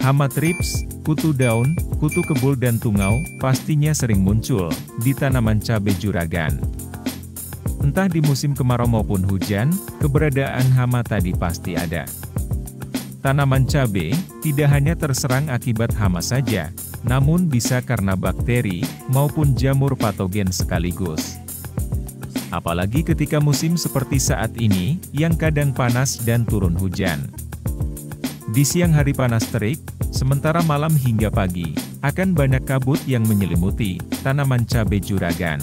Hama trips, kutu daun, kutu kebul dan tungau, pastinya sering muncul di tanaman cabai juragan. Entah di musim kemarau maupun hujan, keberadaan hama tadi pasti ada. Tanaman cabai tidak hanya terserang akibat hama saja, namun bisa karena bakteri maupun jamur patogen sekaligus. Apalagi ketika musim seperti saat ini, yang kadang panas dan turun hujan. Di siang hari panas terik, sementara malam hingga pagi, akan banyak kabut yang menyelimuti tanaman cabai juragan.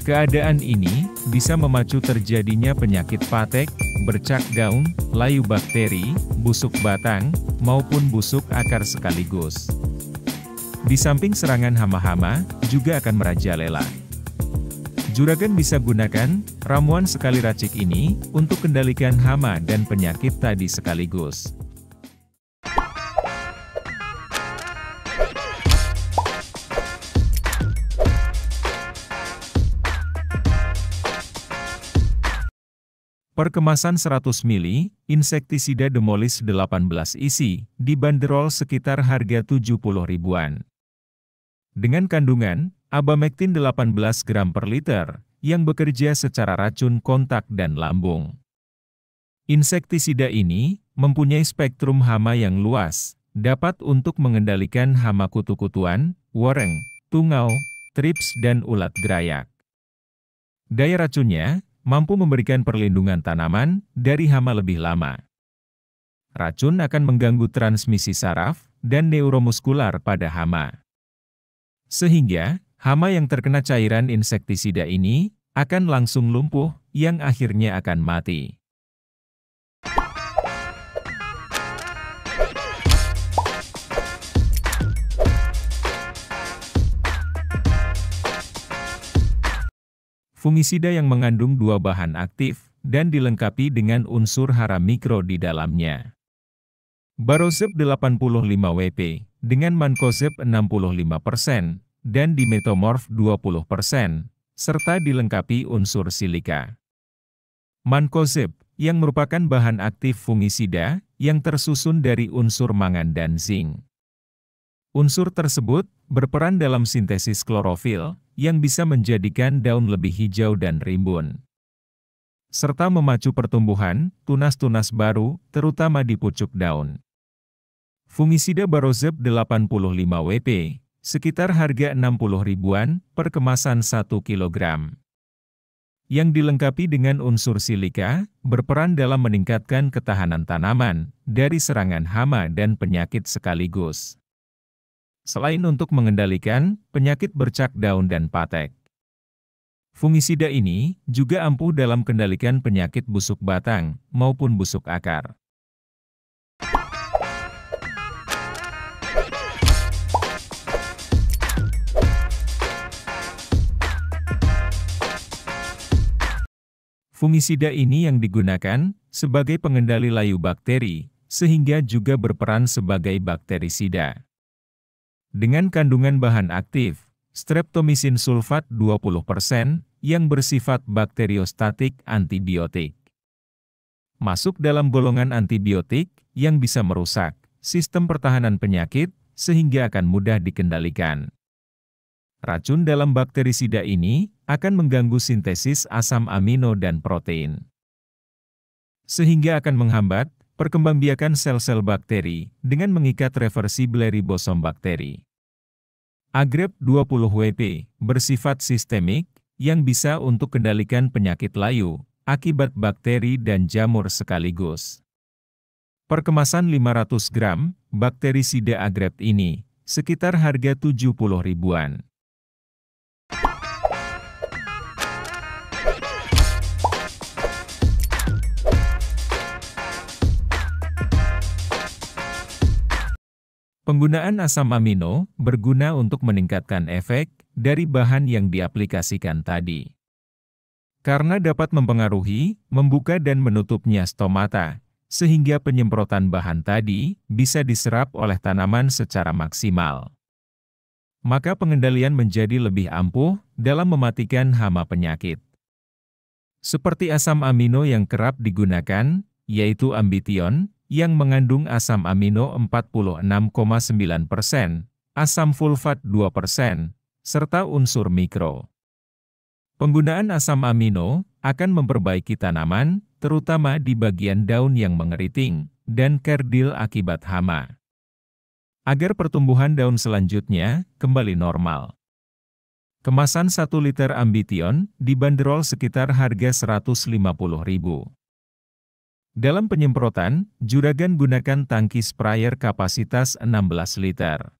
Keadaan ini bisa memacu terjadinya penyakit patek, bercak daun, layu bakteri, busuk batang, maupun busuk akar sekaligus. Di samping serangan hama-hama, juga akan merajalela. Juragan bisa gunakan ramuan sekali racik ini untuk kendalikan hama dan penyakit tadi sekaligus. Per kemasan 100 ml, insektisida Demolis 18 isi, dibanderol sekitar harga 70 ribuan. Dengan kandungan abamektin 18 gram per liter, yang bekerja secara racun kontak dan lambung. Insektisida ini mempunyai spektrum hama yang luas, dapat untuk mengendalikan hama kutu-kutuan, woreng, tungau, trips dan ulat gerayak. Daya racunnya mampu memberikan perlindungan tanaman dari hama lebih lama. Racun akan mengganggu transmisi saraf dan neuromuskular pada hama. Sehingga, hama yang terkena cairan insektisida ini akan langsung lumpuh, yang akhirnya akan mati. Fungisida yang mengandung dua bahan aktif dan dilengkapi dengan unsur hara mikro di dalamnya. Barozeb 85 WP dengan Mancozeb 65% dan Dimetomorf 20%, serta dilengkapi unsur silika. Mancozeb yang merupakan bahan aktif fungisida yang tersusun dari unsur mangan dan zinc. Unsur tersebut berperan dalam sintesis klorofil, yang bisa menjadikan daun lebih hijau dan rimbun. Serta memacu pertumbuhan tunas-tunas baru, terutama di pucuk daun. Fungisida Barozeb 85 WP, sekitar harga 60 ribuan per kemasan 1 kg. Yang dilengkapi dengan unsur silika, berperan dalam meningkatkan ketahanan tanaman dari serangan hama dan penyakit sekaligus. Selain untuk mengendalikan penyakit bercak daun dan patek. Fungisida ini juga ampuh dalam kendalikan penyakit busuk batang maupun busuk akar. Fungisida ini yang digunakan sebagai pengendali layu bakteri, sehingga juga berperan sebagai bakterisida. Dengan kandungan bahan aktif, streptomycin sulfat 20% yang bersifat bakteriostatik antibiotik. Masuk dalam golongan antibiotik yang bisa merusak sistem pertahanan penyakit sehingga akan mudah dikendalikan. Racun dalam bakterisida ini akan mengganggu sintesis asam amino dan protein. Sehingga akan menghambat perkembangbiakan sel-sel bakteri dengan mengikat reversible ribosom bakteri. Agrep 20 WP bersifat sistemik yang bisa untuk kendalikan penyakit layu akibat bakteri dan jamur sekaligus. Per kemasan 500 gram bakterisida Agrep ini sekitar harga 70 ribuan. Penggunaan asam amino berguna untuk meningkatkan efek dari bahan yang diaplikasikan tadi. Karena dapat mempengaruhi, membuka dan menutupnya stomata, sehingga penyemprotan bahan tadi bisa diserap oleh tanaman secara maksimal. Maka pengendalian menjadi lebih ampuh dalam mematikan hama penyakit. Seperti asam amino yang kerap digunakan, yaitu ambition, yang mengandung asam amino 46,9%, asam fulfat 2%, serta unsur mikro. Penggunaan asam amino akan memperbaiki tanaman, terutama di bagian daun yang mengeriting dan kerdil akibat hama, agar pertumbuhan daun selanjutnya kembali normal. Kemasan 1 liter Ambition dibanderol sekitar harga Rp150.000. Dalam penyemprotan, Juragan gunakan tangki sprayer kapasitas 16 liter.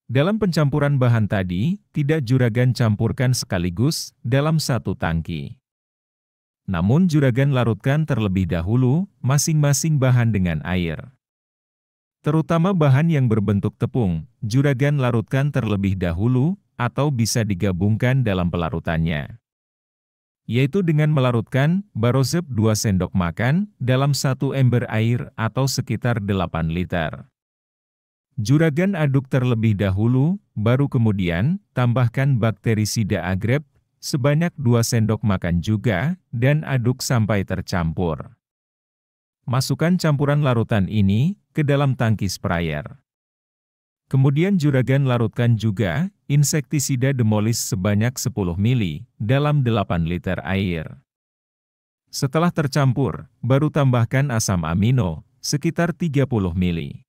Dalam pencampuran bahan tadi, tidak Juragan campurkan sekaligus dalam satu tangki. Namun Juragan larutkan terlebih dahulu masing-masing bahan dengan air. Terutama bahan yang berbentuk tepung, Juragan larutkan terlebih dahulu atau bisa digabungkan dalam pelarutannya, yaitu dengan melarutkan Barozeb 2 sendok makan dalam 1 ember air atau sekitar 8 liter. Juragan aduk terlebih dahulu, baru kemudian tambahkan bakterisida agrep sebanyak 2 sendok makan juga dan aduk sampai tercampur. Masukkan campuran larutan ini ke dalam tangki sprayer. Kemudian Juragan larutkan juga insektisida Demolis sebanyak 10 ml dalam 8 liter air. Setelah tercampur, baru tambahkan asam amino sekitar 30 ml.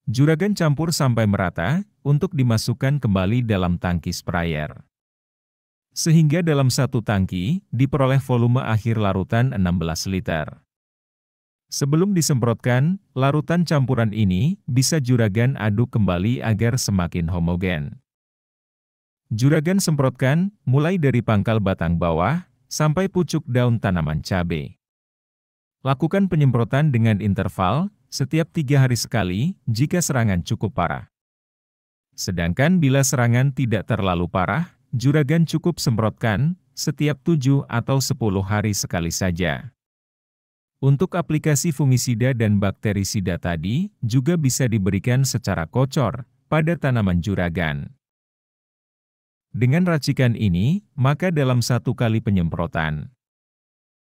Juragan campur sampai merata untuk dimasukkan kembali dalam tangki sprayer, sehingga dalam satu tangki diperoleh volume akhir larutan 16 liter. Sebelum disemprotkan, larutan campuran ini bisa Juragan aduk kembali agar semakin homogen. Juragan semprotkan mulai dari pangkal batang bawah sampai pucuk daun tanaman cabai. Lakukan penyemprotan dengan interval setiap 3 hari sekali jika serangan cukup parah. Sedangkan bila serangan tidak terlalu parah, Juragan cukup semprotkan setiap 7 atau 10 hari sekali saja. Untuk aplikasi fungisida dan bakterisida tadi juga bisa diberikan secara kocor pada tanaman Juragan. Dengan racikan ini, maka dalam 1 kali penyemprotan,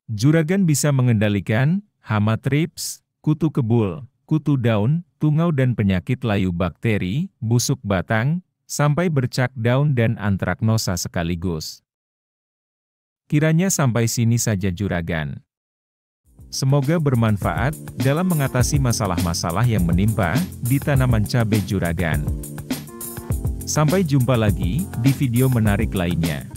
Juragan bisa mengendalikan hama trips, kutu kebul, kutu daun, tungau dan penyakit layu bakteri, busuk batang, sampai bercak daun dan antraknosa sekaligus. Kiranya sampai sini saja Juragan. Semoga bermanfaat dalam mengatasi masalah-masalah yang menimpa di tanaman cabai Juragan. Sampai jumpa lagi di video menarik lainnya.